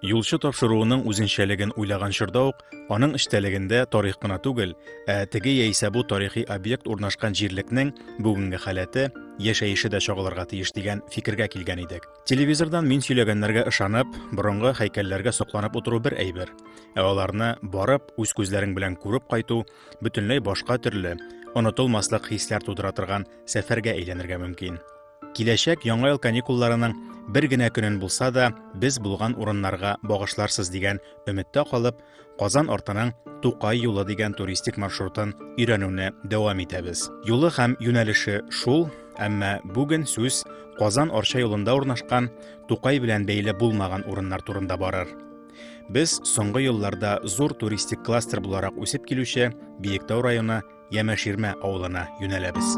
Юлчы тапшыруының үзенчәлеген уйлаган чорда ук, аның эчтәлегендә тарих кына түгел, теге яисә бу тарихи объект урнашкан җирлекнең бүгенге халәте, яшәеше дә чагылырга тиеш дигән фикергә килгән идек. Телевизордан мин сөйләгәннәргә ышанып, борынгы һәйкәлләргә сокланып утыру бер әйбер. Аларны барып, үз күзләрең белән күреп кайту бөтенләй башка төрле, онытылмаслык хисләр тудыра торган сәфәргә әйләнергә мөмкин. Киләчәк яңа ел каникулларының бер генә көнен булса да, без булган урыннарга багышларсыз дигән өметтә калып, Казан артының Тукай юлы дигән туристик маршрутын өйрәнүне дәвам итәбез. Юлы һәм юнәлеше шул, әмма бүген сүз Казан Арча юлында урнашкан Тукай белән бәйле булмаган урыннар турында барыр. Без соңгы елларда зур туристик кластер буларак үсеп килүче Биектау районы Ямаширмә авылына юнәләбез.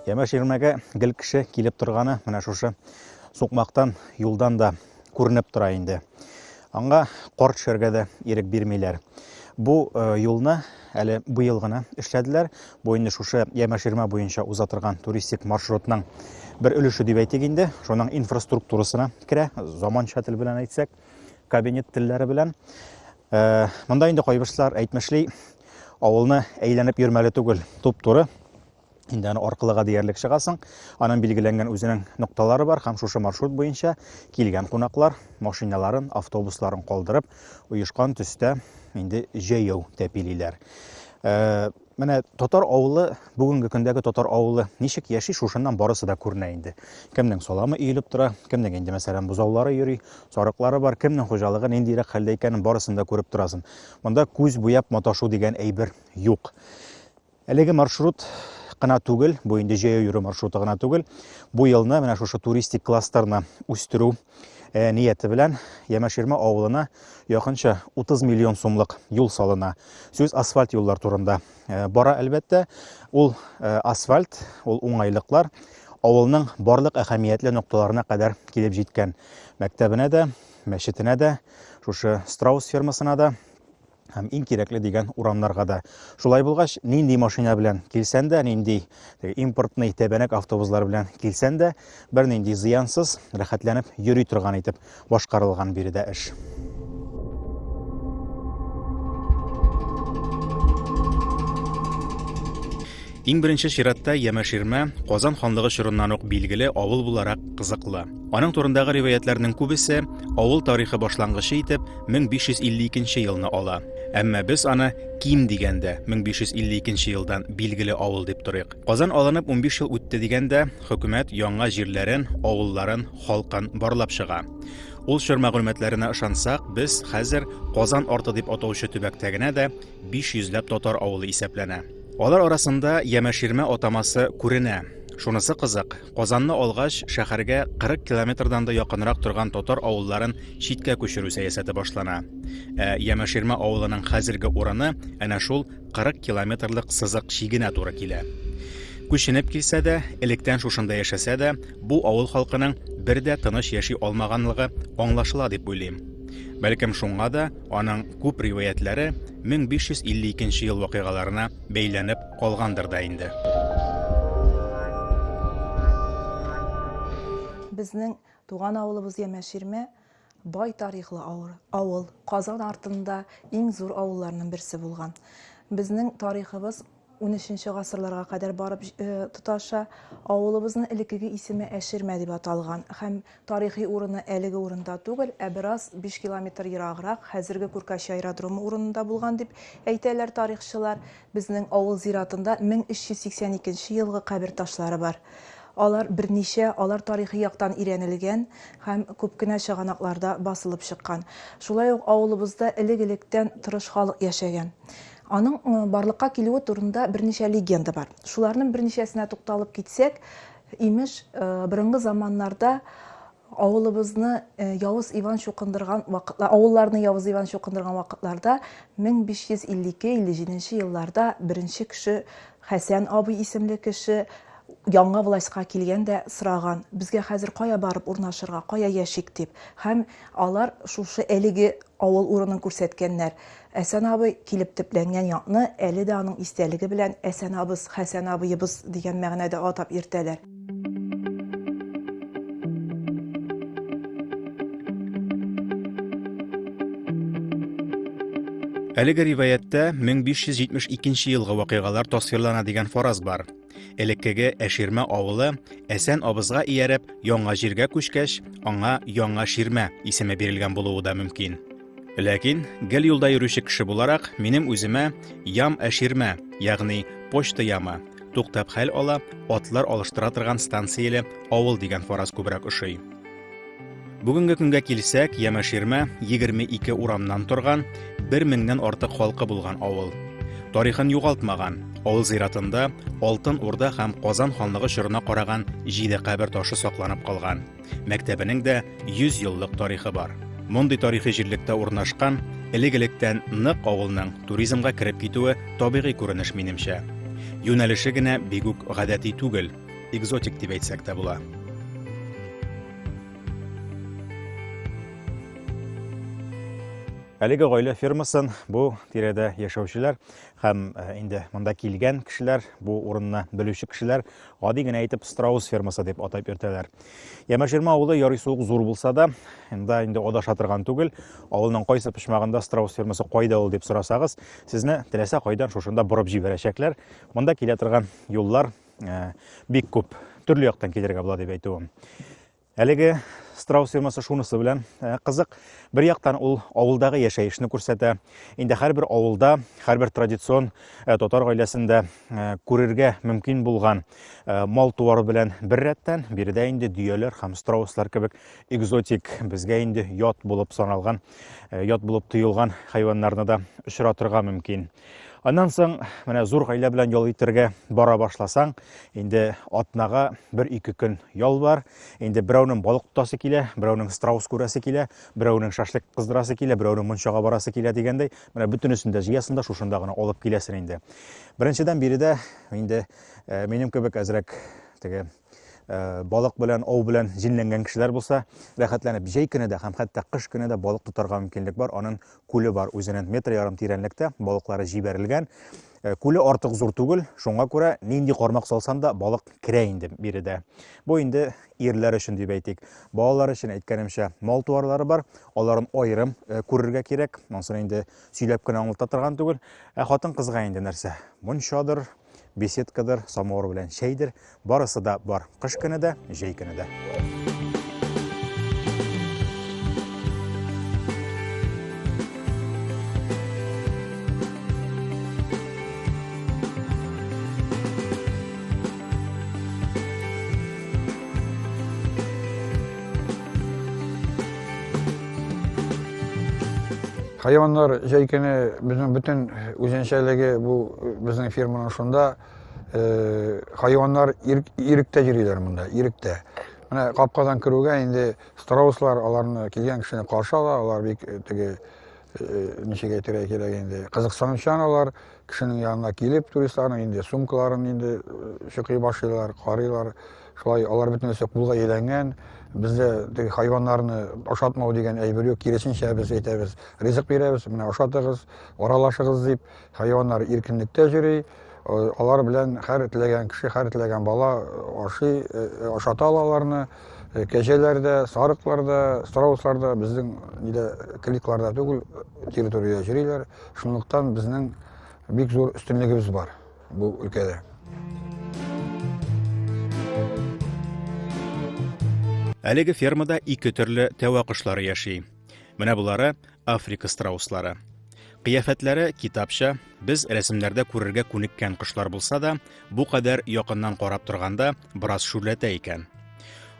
Ямаширмәгә гел кеше килеп торганы менә шушы сукмактан, юлдан да күренеп тора инде. Аңа кар төшәргә дә ирек бирмиләр. Бу юлны әле быел гына эшләделәр. Бу инде шушы Ямаширмә буенча уза торган туристик маршрутның бер өлеше дип әйтик инде. Шуның инфраструктурасына керә, заманча тел белән әйтсәк, кабинет телләре белән. Монда инде кайбышлар әйтмешли, авылны әйләнеп йөрмәле түгел, туп-туры. Инде аны аркылыга диярлек чыгасың, аның билгеләнгән үзенең нокталары бар, һәм шушы маршрут буенча килгән кунаклар машиналарын, автобусларын калдырып, уешкан төстә инде җәяү тәпилиләр. Менә татар авылы, бүгенге көндәге татар авылы ничек яши, шушыннан барысы да күренә инде. Кемнең саламы өелеп тора, кемнең инде мәсәлән бузаулары йөри, сарыклары бар, кемнең хуҗалыгы ниндирәк хәлдә икәнен барысын да күреп торасың. Монда күз буяп маташу дигән әйбер юк. Әлеге маршрут гына түгел, бу инде җәяү йөрү маршруты гына түгел. Бу елны менә шушы туристик кластерны үстерү нияте белән Ямаширмә авылына якынча 30 миллион сумлык юл салына. Сүз асфальт юллар турында бара, әлбәттә. Ул асфальт, ул уңайлыклар авылның барлык әһәмиятле нокталарына кадәр килеп җиткән. Мәктәбенә дә, мәчетенә дә, шушы Страус фермасына да, һәм иң кирәкле дигән урамнарга да. Шулай булгач, нинди машина белән килсәң дә, нинди импортный тәбәнәк автобуслар белән килсәң дә, бер нинди зыянсыз, рәхәтләнеп йөри торган итеп башкарылган биредә эш. Иң беренче чиратта Ямаширмә Казан ханлыгы чорыннан ук билгеле авыл буларак кызыклы. Аның турындагы риваятләрнең күбесе авыл тарихы башлангычы итеп 1552 елны ала. Әмма без аны ким дигәндә 1552 елдан билгеле авыл дип торыйк. Казан алынып 15 ел үтте дигәндә, хөкүмәт яңа җирләрен, авылларын, халкын барлап чыга. Ул чор мәгълүматларына ышансак, без хәзер Казан арты дип атаучы төбәктә генә дә 500ләп татар авылы исәпләнә. Алар арасында Ямаширмә атамасы күренә. Шунысы кызык, Казанны алгач, шәһәргә 40 километрдан да якынрак торган татар авылларын читкә күчерү сәясәте башлана. Ямаширмә авылының хәзерге урыны әнә шул 40 километрлык сызык чигенә туры килә. Күченеп килсә дә, электән шушында яшәсә дә, бу авыл халкының бер дә тыныч яши алмаганлыгы аңлашыла дип уйлыйм. Бәлкем шуңа да аның күп риваятләре 1552 ел вакыйгаларына бәйләнеп калгандыр да инде. Безнең туган авылыбыз Ямаширмә бай тарихлы авыл, Казан артында иң зур авылларның берсе булган. Безнең тарихыбыз 13-нче гасырларга кадәр барып тоташа. Авылыбызның элеккеге исеме Әширмә дип аталган һәм тарихи урыны әлеге урында түгел, бераз 5 километр ераграк, хәзерге Күркәч аэродромы урынында булган дип әйтәләр тарихчылар. Безнең авыл зиратында 1382 елгы кабер ташлары бар. Алар берничә, алар тарихи яктан ирәнелгән һәм күп кенә чыганакларда басылып чыккан. Шулай ук авылыбызда элек-электән тырыш халык яшәгән. Аның барлыкка килүе турында берничә легенда бар. Шуларның берничәсенә тукталып китсәк, имеш, борынгы заманнарда авылыбызны Явыз Иван чукындырган вакытлар, авылларны Явыз Иван чукындырган вакытларда 1552-57 елларда беренче кеше Хәсән абый исемле кеше яңа властька килгәндә сораган, безгә хәзер кая барып урнашырга, кая яшик дип. Һәм алар шушы әлеге авыл урынын күрсәткәннәр. Әсән абый килеп төпләнгән якны әле дә аның истәлеге белән Әсән абыз, Хәсән абыебыз дигән мәгънәдә атап йөртәләр. Әлеге риваяттә 1572 елгы вакыйгалар тасвирлана дигән фараз бар. Элеккеге Әширмә авылы Әсән абызга ияреп, яңа җиргә күчкәч, аңа Яңа Ширмә исеме бирелгән булуы да мөмкин. Ләкин, гел юлда йөрүче кеше буларак, минем үземә Ям Әширмә, ягъни почта ямы, туктап хәл ала, атлар алыштыра торган станцияле авыл дигән фараз күбрәк ошый. Бүгенге көнгә килсәк, Ям Әширмә 22 урамнан торган, 1000-нән артык халкы булган авыл. Тарихын югалтмаган, авыл зиратында Алтын Урда һәм Казан ханлыгы чорына караган 7 кабер ташы сакланып калган. Мәктәбенең дә 100 еллык тарихы бар. Мондый тарихи җирлектә урнашкан, элек-электән нык авылның туризмга кереп китүе табигый күренеш минемчә. Юнәлеше генә бик үк гадәти түгел, экзотик дип әйтсәк тә була. Әлеге гаилә фермасын бу тирәдә яшәүчеләр һәм инде монда килгән кешеләр, бу урынны белүче кешеләр гади генә әйтеп Страус фермасы дип атап йөртәләр. Ям Әширмә авылы ярый сук зур булса да, инде адаша торган түгел. Авылның кайсы почмагында Страус фермасы кайда ул дип сорасагыз, сезне теләсә кайдан шушында бурып җибәрәчәкләр. Монда килә торган юллар бик күп, төрле яктан килергә була дип әйтүем. Әлеге Страус фермасы шунысы белән кызык. Бер яктан ул авылдагы яшәешне күрсәтә. Инде һәрбер авылда, һәрбер традицион татар гаиләсендә күрергә мөмкин булган мал туары белән бер рәттән, биредә инде дөяләр һәм страуслар кебек экзотик, безгә инде ят булып саналган, ят булып тоелган хайваннарны да очратырга мөмкин. Аннан соң, менә зур гаилә белән ял итәргә бара башласаң, инде атнага 1-2 көн ял бар. Инде берәүнең балык тутасы килә, берәүнең страус күрәсе килә, берәүнең шашлык кыздырасы килә, берәүнең мунчага барасы килә дигәндәй, менә бөтенесен дә җыясында шушында гына алып киләсен инде. Беренчедән биредә инде минем кебек әзрәк теге балык белән, ау белән җинләнгән кешеләр булса, рәхәтләнеп җәй көнендә һәм хәтта кыш көнендә балык тотарга мөмкинлек бар. Аның күле бар, үзенең 1,5 метр тирәнлектә балыклары җибәрелгән. Күле артык зур түгел, шуңа күрә нинди кармак салсаң да балык керә инде биредә. Бу инде ирләр өчен дип әйтик. Балалар өчен әйткәнемчә мал туарлары бар, аларын аерым күрергә кирәк. Монсын инде сөйләп кенә аңлата торган түгел. Хатын кызга инде нәрсә? Мунчадыр, беседкадыр, самовар белән чәйдер, барысы да бар. Кыш көне дә, җәй көне дә. Hayvanlar җәйкене безнең бөтен үзенчәлеге бу безнең фирманың шунда хайваннар иректә йөриләр монда, иректә. Менә капкадан керүгә инде страуслар аларны килгән кешене каршы ала, алар бик теге ничек әйтергә кирәк инде кызыксынучан алар кешенең янына килеп туристларның инде сумкаларын инде чыкый башлыйлар, карыйлар. Шулай алар бөтенесе кулга әйләнгән. Бездә теге хайваннарны ашатмау дигән әйбер юк, киресенчә без әйтәбез, ризык бирәбез, менә ашатыгыз, аралашыгыз дип, хайваннар иркенлектә йөри. Алар белән һәр теләгән кеше, һәр теләгән бала ашый, ашата алаларны. Кәҗәләр дә, сарыклар да, страуслар да безнең нидә кликларда түгел, территорияда йөриләр. Шунлыктан безнең бик зур өстенлегебез бар бу өлкәдә. Әлеге фермада 2 төрле тәвә кошлары яши. Менә булары Африка страуслары. Кыяфәтләре китапча, без рәсемнәрдә күрергә күнеккән кошлар булса да, бу кадәр якыннан карап торганда бераз шүрләтә икән.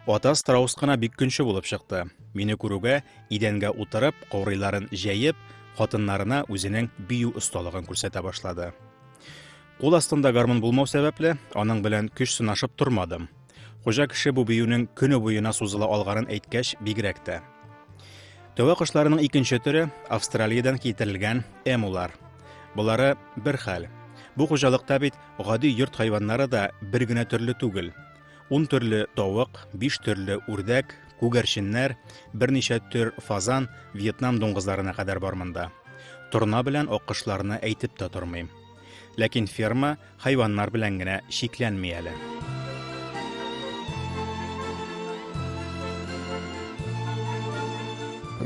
Ата страус кына бик көнче булып чыкты. Мине күрүгә идәнгә утырып, каурыйларын җәеп, хатыннарына үзенең бию осталыгын күрсәтә башлады. Кул астында гармун булмау сәбәпле, аның белән көч сынашып тормадым. Хуҗа кеше бу биюнең көне буена сузыла алганын әйткәч бигрәк тә. Тәвә кошларының икенче төрі Австралиядан китерелгән эмулар. Булары бер хәл. Бу хуҗалыкта бит гади йорт хайваннары да бер генә төрле түгел. 10 төрле тавык, 5 төрле үрдәк, күгәрченнәр, берничә төр фазан, Вьетнам дуңгызларына кадәр бар монда. Торна белән аккышларны әйтеп тә тормыйм. Ләкин ферма хайваннар белән генә шикләнми әле.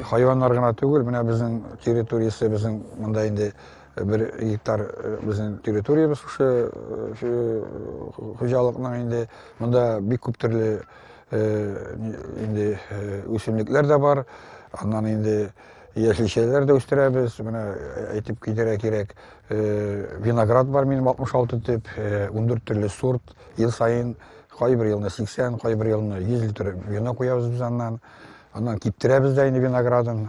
Хайваннар гына түгел, менә безнең территориясы, безнең монда инде 1 гектар безнең территориябыз хуҗалыкның инде монда бик күп төрле инде үсемлекләр дә бар. Аннан инде яшелчәләр дә үстерәбез. Менә әйтеп китәргә кирәк, виноград бар минем 66 төп, 14 төрле сорт. Ел сайын кайбер елны 80, кайбер елны 100 литр вино куябыз без аннан. Аннан киптерәбез дә инде виноградын.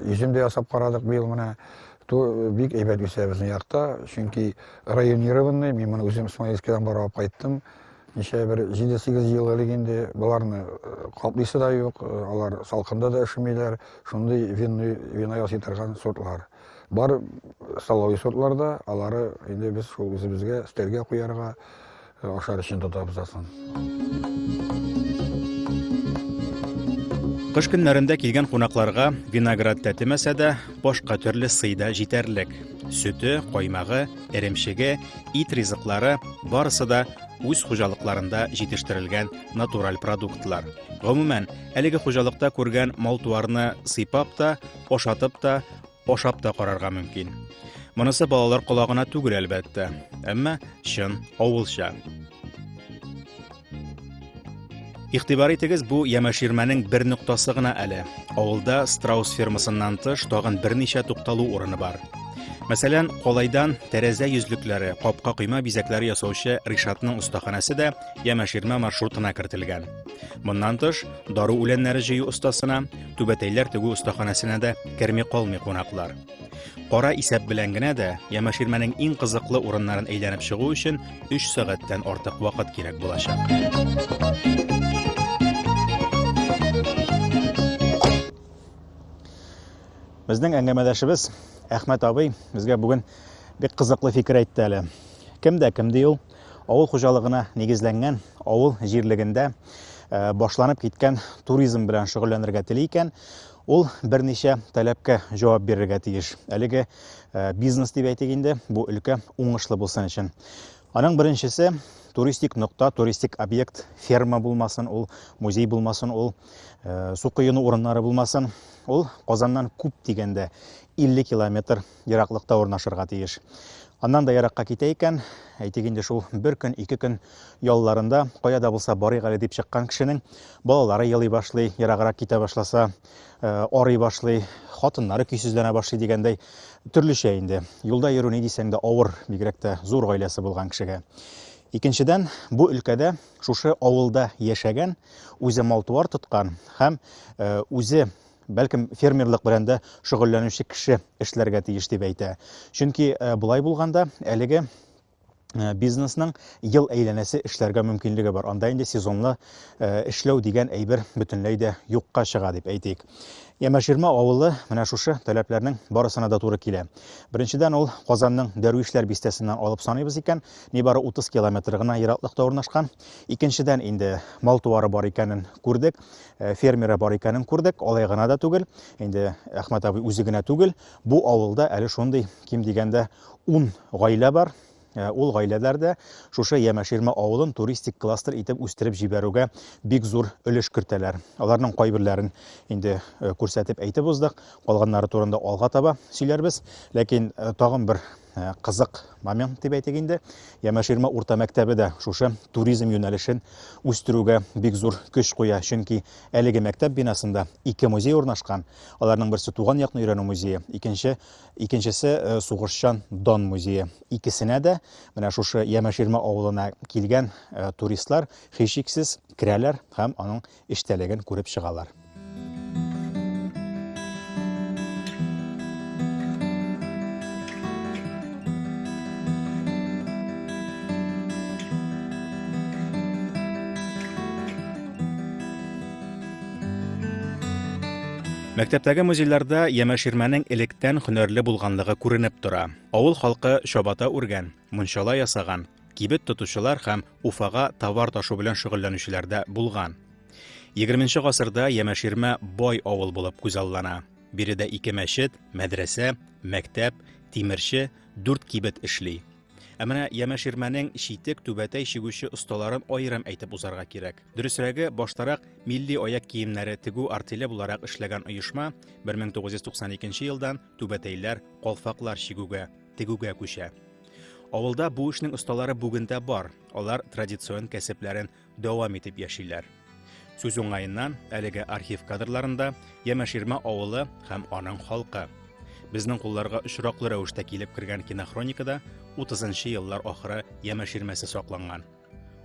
Üzüm дә ясап карадык быел менә. Бик әйбәт үсә безнең якта, чөнки районированный, мин моны үзем Смоленскидан барып кайттым. Ничә бер 7-8 ел элек инде буларны каплыйсы да юк, алар салкында да эшмиләр, шундый вино ясый торган сортлар. Бар салой сортлар да, алары инде без шул үзебезгә стелгә куярга ашар өчен тотабыз асын. Кыш көннәрендә килгән кунакларга виноград тәтемәсә дә, башка төрле сыйда җитәрлек. Сөте, каймагы, эремчеге, ит ризыклары барысы да үз хуҗалыкларында җитештерелгән натураль продуктлар. Гомумән, әлеге хуҗалыкта күргән мал-туарны сыйпап та, ашатып та, ашап та карарга мөмкин. Монысы балалар колагына түгел әлбәттә, әмма чын авылча. Игътибар итегез, бу Ямаширмәнең бер нуктасы гына әле. Авылда страус фермасыннан тыш тагын берничә тукталу урыны бар. Мәсәлән, Калайдан тәрәзә йөзлекләре, капка койма бизәкләре ясаучы Ришатның остаханәсе дә Ямаширмә маршрутына кертелгән. Моннан тыш, дару үләннәре җыю остасына, түбәтәйләр тегү остаханәсенә дә керми калмый кунаклар. Кара исәп белән генә дә Ямаширмәнең иң кызыклы урыннарын әйләнеп чыгу өчен 3 сәгатьтән артык вакыт кирәк булачак. Безнең әңгәмәдәшебез Әхмәт абый безгә бүген бик кызыклы фикер әйтте әле. Кемдә кемди ул авыл хуҗалыгына нигезләнгән авыл җирлегендә башланып киткән туризм белән шөгыльләнергә тели икән, ул берничә таләпкә җавап бирергә тиеш. Әлеге бизнес дип әйтик инде, бу өлкә уңышлы булсын өчен. Аның беренчесе туристик нокта, туристик объект, ферма булмасын, ул музей булмасын, ул су коену урыннары булмасын. Ул Казаннан күп дигәндә 50 километр ераклыкта урнашырга тиеш. Аннан да яракка китә икән, әйтик инде шул 1 көн, 2 көн ялларында кая да булса барыйк әле дип чыккан кешенең балалары елый башлый, яраграк китә башласа, арый башлый, хатыннары көйсезләнә башлый дигәндәй төрлечә инде. Юлда йөрү ни дисәң дә авыр, бигрәк тә зур гаиләсе булган кешегә. Икенчедән, бу өлкәдә шушы авылда яшәгән, үзе мал-туар тоткан һәм үзе бәлкем фермерлык белән дә шөгыльләнүче кеше эшләргә тиеш дип әйтә. Чөнки булай булганда әлеге бизнесның ел әйләнәсе эшләргә мөмкинлеге бар. Анда инде сезонлы эшләү дигән әйбер бөтенләй дә юкка чыга дип әйтик. Ямаширмә авылы менә шушы таләпләрнең барысына да туры килә. Беренчедән, ул Казанның Дәрвишләр бистәсеннән алып саныйбыз икән, нибары 30 километр гына ераклыкта урнашкан. Икенчедән, инде мал-туары бар икәнен күрдек, фермеры бар икәнен күрдек, алай гына да түгел. Инде Әхмәт абый үзе генә түгел, бу авылда әле шундый ким дигәндә 10 гаилә бар. Ул гаиләләрдә шушы Ямаширмә авылын туристик кластер итеп үстереп җибәрүгә бик зур өлеш кертәләр. Аларның кайберләрен инде күрсәтеп әйтеп уздык, калганнары турында алга таба сөйләрбез, ләкин тагын бер кызык момент дип әйтик инде. Ямаширмә урта мәктәбе дә шушы туризм юнәлешен үстерүгә бик зур көч куя, чөнки әлеге мәктәп бинасында 2 музей урнашкан. Аларның берсе туган якны өйрәнү музее, икенчесе сугышчан дан музее. Икесенә дә менә шушы Ямаширмә авылына килгән туристлар һичшиксез керәләр һәм аның эчтәлеген күреп чыгалар. Мәктәптәге музейларда Ямәширмәнең электән һөнәрле булганлыгы күренеп тора. Авыл халкы чабата үргән, мунчала ясаган, кибет тотучылар һәм Уфага товар ташу белән шөгыльләнүчеләр дә булган. 20нче гасырда Ямәширмә бай авыл булып күзаллана. Биредә 2 мәчет, мәдрәсә, мәктәп, тимерче, 4 кибет эшли. Ә менә Ямәширмәнең читек түбәтәй чигүче осталарын аерым әйтеп узарга кирәк. Дөресрәге, баштарак милли аяк киемнәре тегү артеле буларак эшләгән оешма 1992 елдан түбәтәйләр, калфаклар чигүгә, тегүгә күчә. Авылда бу эшнең осталары бүген дә бар. Алар традицион кәсепләрен дәвам итеп яшиләр. Сүз уңаеннан, әлеге архив кадрларында Ямәширмә авылы һәм аның халкы. Безнең кулларга очраклы рәвештә килеп кергән кинохроникада 30нчы еллар ахыры Ямәширмәсе сакланган.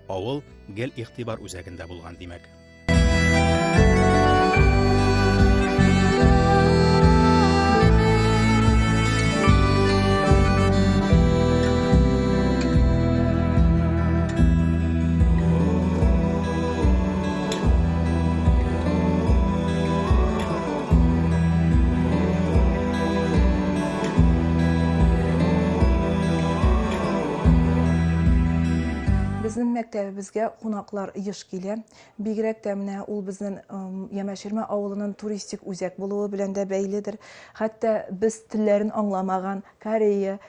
Авыл гел игътибар үзәгендә булган димәк. Безнең мәктәбебезгә кунаклар еш килә. Бигрәк тә менә ул безнең Ямәширмә авылының туристик үзәк булуы белән дә бәйледер. Хәтта без телләрен аңламаган Корея,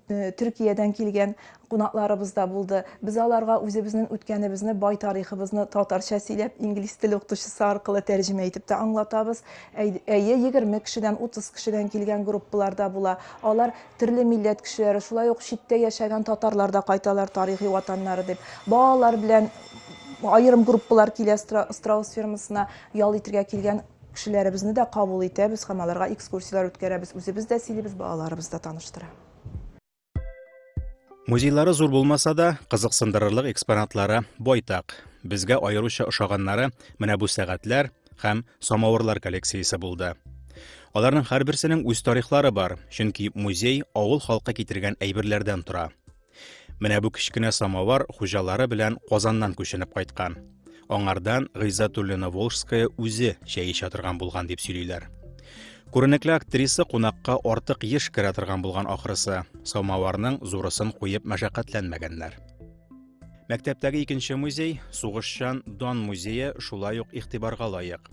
Төркиядән килгән кунакларыбыз да булды. Без аларга үзебезнең үткәнебезне, бай тарихыбызны татарча сөйләп, инглиз теле укытучысы аркылы тәрҗемә итеп тә аңлатабыз. Әйе, 20 кешедән, 30 кешедән килгән группалар да була. Алар төрле милләт кешеләре, шулай ук читтә яшәгән татарлар да кайталар тарихи ватаннары дип. Балалар белән аерым группалар килә Страус фермасына ял итәргә килгән кешеләребезне дә кабул итәбез һәм аларга экскурсиялар үткәрәбез. Үзебез дә сөйлибез, балаларыбыз да таныштыра. Музейлары зур булмаса да, кызыксындырырлык экспонатлары байтак. Безгә аеруча ошаганнары менә бу сәгатьләр һәм самавырлар коллекциясе булды. Аларның һәрберсенең үз тарихлары бар, чөнки музей авыл халкы китергән әйберләрдән тора. Менә бу кечкенә самавар хуҗалары белән Казаннан күченеп кайткан. Аңардан Гыйззатуллина Волжская үзе чәй эчә торган булган дип сөйлиләр. Күренекле актриса кунакка артык еш керә торган булган ахрысы. Самаварның зурысын куеп мәшәкатьләнмәгәннәр. Мәктәптәге 2нче музей, сугышчан Дан музее шулай ук игътибарга лаек.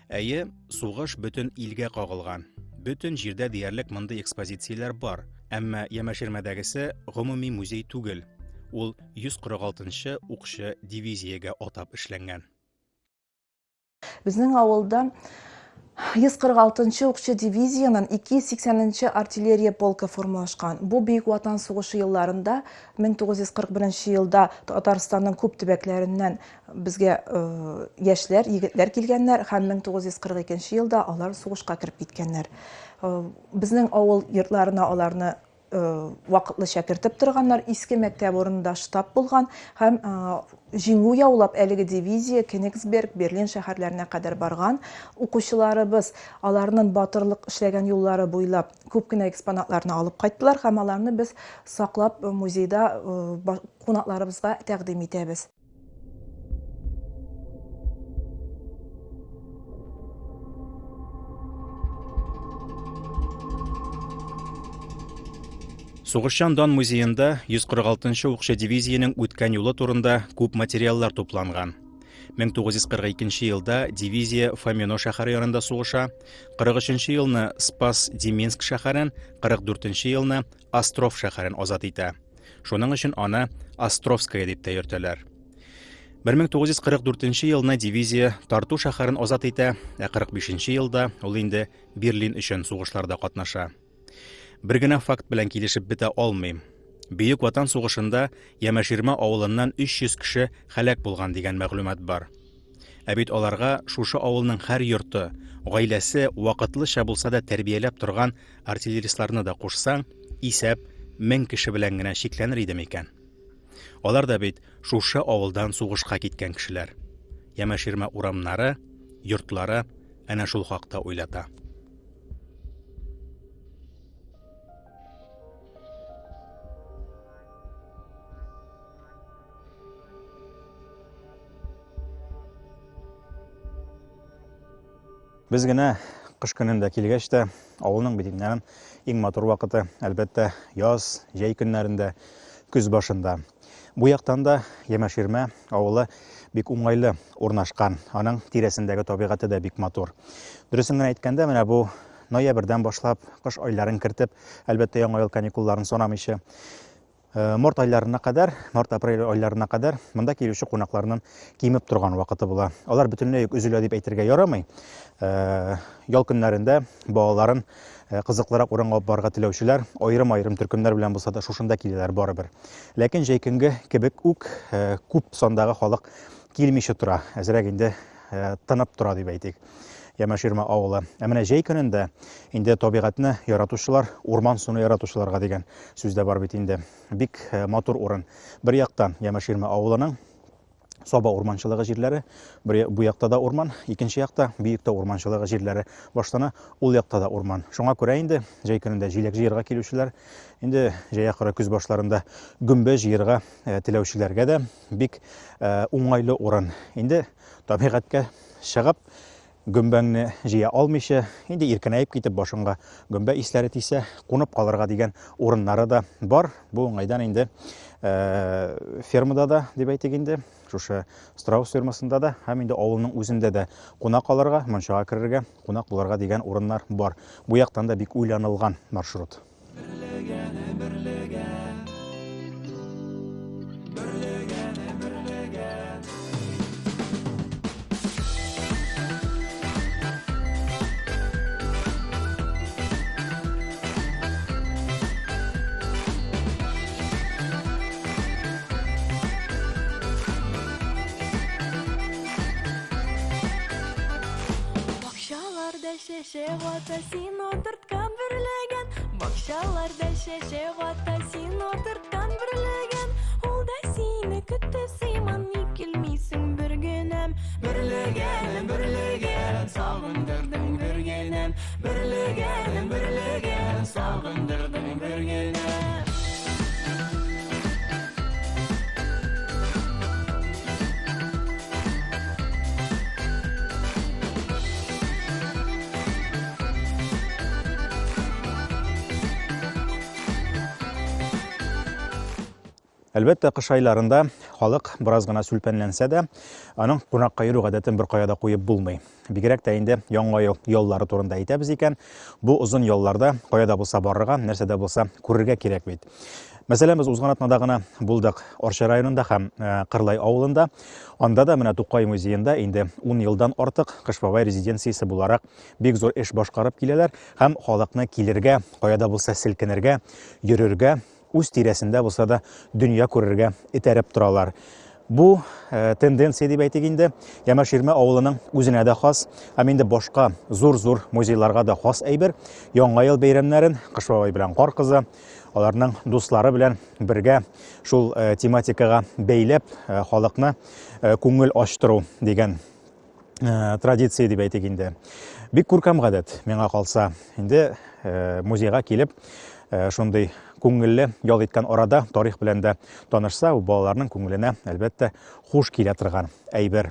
Әйе, сугыш бөтен илгә кагылган. Бөтен җирдә диярлек мондый экспозицияләр бар. Әмма Ямәширмәдәгесе гомуми музей түгел. Ул 146нчы укчы дивизиягә атап эшләнгән. Безнең авылда 146-нчы укчы дивизияның 280-нчы артиллерия полкы формалашкан. Бу Бөек Ватан сугышы елларында 1941 елда Татарстанның күп төбәкләреннән безгә яшьләр, егетләр килгәннәр һәм 1942 елда алар сугышка кирип киткәннәр. Безнең авыл йортларына аларны вакытлыча кертеп торганнар, иске мәктәп урынында штаб булган һәм җиңү яулап әлеге дивизия Кенигсберг, Берлин шәһәрләренә кадәр барган. Укучыларыбыз аларның батырлык эшләгән юллары буйлап күп кенә экспонатларны алып кайттылар һәм аларны без саклап музейда кунакларыбызга тәкъдим итәбез. Сугышчан Дан музеенда 146нчы укчы дивизиянең үткән юлы турында күп материаллар тупланган. 1942 елда дивизия Фомино шәһәре янында сугыша, 43нчы елны Спас-Деменск шәһәрен, 44нчы елны Остров шәһәрен азат итә. Шуның өчен аны Островская дип тә йөртәләр. 1944 елны дивизия Тарту шәһәрен азат итә, 45нче елда ул инде Берлин өчен сугышларда катнаша. Бер генә факт белән килешеп бетә алмыйм. Бөек Ватан сугышында Ямәширмә авылыннан 300 кеше хәлак булган дигән мәгълүмат бар. Ә бит аларга шушы авылның һәр йорты, гаиләсе вакытлыча булса да тәрбияләп торган артиллеристларны да кушсаң, исәп 1000 кеше белән генә шикләнер иде микән. Алар да бит шушы авылдан сугышка киткән кешеләр. Ямәширмә урамнары, йортлары әнә шул хакта уйлата. Без генә кыш көнендә килгәч тә, авылның битеннән иң матур вакыты, әлбәттә, яз, җәй көннәрендә, көз башында. Бу яктан да Ямаширмә авылы бик уңайлы урнашкан. Аның тирәсендәге табигаты да бик матур. Дөресен генә әйткәндә, менә бу ноябрьдән башлап, кыш айларын кертеп, әлбәттә, яңа ел каникулларын санамыйча, март айларына кадәр, март-апрель айларына кадәр монда килүче кунакларның кимеп торган вакыты була. Алар бөтенләй үзелә дип әйтергә ярамый. Ял көннәрендә балаларын кызыклырак урынга алып барырга теләүчеләр аерым-аерым төркемнәр белән булса да шушында киләләр барыбер. Ләкин җәй көнге кебек үк күп сандагы халык килмичә тора. Әзрәк инде тынып тора дип әйтик. Ямаширмә авылы. Ә менә җәй көнендә инде табигатьне яратучылар, урман суны яратучыларга дигән сүз дә бар бит инде. Бик матур урын. Бер яктан Ямаширмә авылының Саба урманчылыгы җирләре, бу якта да урман, икенче якта Биектау урманчылыгы җирләре. Баштана ул якта да урман. Шуңа күрә инде җәй көнендә җиләк җыярга килүчеләр, инде җәй ахыры көз башларында гөмбә җыярга теләүчеләргә дә бик уңайлы урын. Инде табигатькә чыгып, гөмбәңне җыя алмыйча, инде иркенәеп китеп башыңга гөмбә исләре тисә, кунып калырга дигән урыннары да бар. Бу уңайдан инде фермада да дип әйтик инде, шушы страус фермасында да, һәм инде авылның үзендә дә кунак алырга, мончага керергә, кунак булырга дигән урыннар бар. Бу яктан да бик уйланылган маршрут. Шеше вата син отырткан бүрлеген, бакчаларда шеше вата син отырткан бүрлеген, ул да сине көтте сыйман ник килмисең бер генәм, бүрлеген, бүрлеген, сагындырдың бер генәм, бүрлеген, бүрлеген, сагындырдың бер генәм. Әлбәттә, кыш айларында халык бераз гына сүлпәнләнсә дә, аның кунакка йөрү гадәтен бер кая да куеп булмый. Бигрәк тә инде яңа ел яллары турында әйтәбез икән, бу озын ялларда каяда булса барырга, нәрсәдә булса күрергә кирәк бит. Мәсәлән, без узган атнада гына булдык Орча районында һәм Кырлай авылында. Анда да менә Тукай музеенда инде 10 елдан артык Кыш бабай резиденциясе буларак бик зур эш башкарып киләләр һәм халыкны килергә, каяда булса селкенергә, йөрергә, үз тирәсендә булса да дөнья күрергә этәреп торалар. Бу тенденция дип әйтик инде, Ямаширмә авылының үзенә дә хас, һәм инде башка зур-зур музейларга да хас әйбер. Яңа ел бәйрәмнәрен Кыш бабай белән Кар кызы, аларның дуслары белән бергә шул тематикага бәйләп халыкны күңел ачтыру дигән традиция дип әйтик инде. Бик күркәм гадәт миңа калса. Инде музейга килеп шундый күңелле ял иткән арада тарих белән дә танышса, у балаларның күңеленә әлбәттә хуш килә торган әйбер.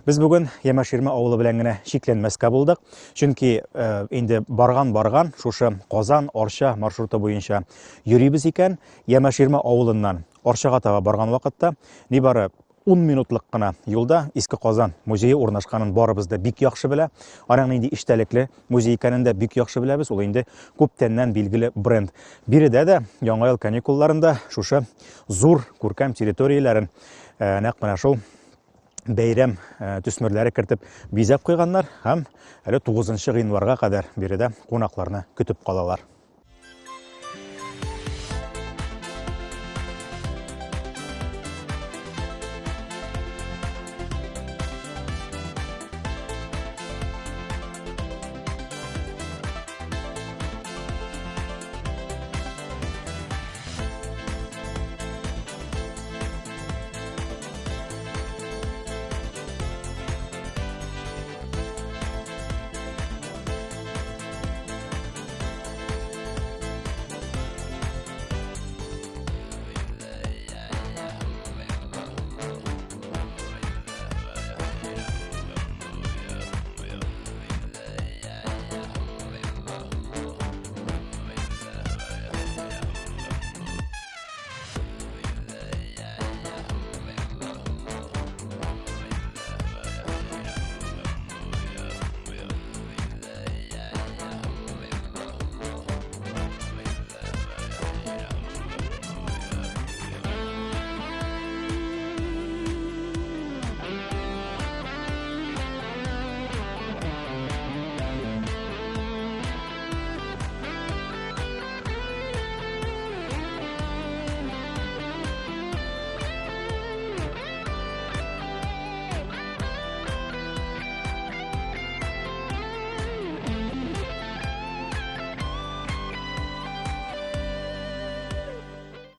Без бүген Ямаширмә авылы белән генә шикләнмәскә булдык, чөнки инде барган шушы Казан Арча маршруты буенча йөрибез икән. Ямаширмә авылыннан Арчага таба барган вакытта нибары 10 минутлык кына юлда Иске Казан музее урнашканын барыбыз да бик яхшы белә. Аның инде иштәлекле музей икәнен дә бик яхшы беләбез. Ул инде күптәннән билгеле бренд. Биредә дә яңа ел каникулларында шушы зур күркәм территорияләрен нәкъ менә шул бәйрәм төсмерләре кертеп бизәп куйганнар һәм әле 9 гыйнварга кадәр биредә кунакларны көтеп калалар.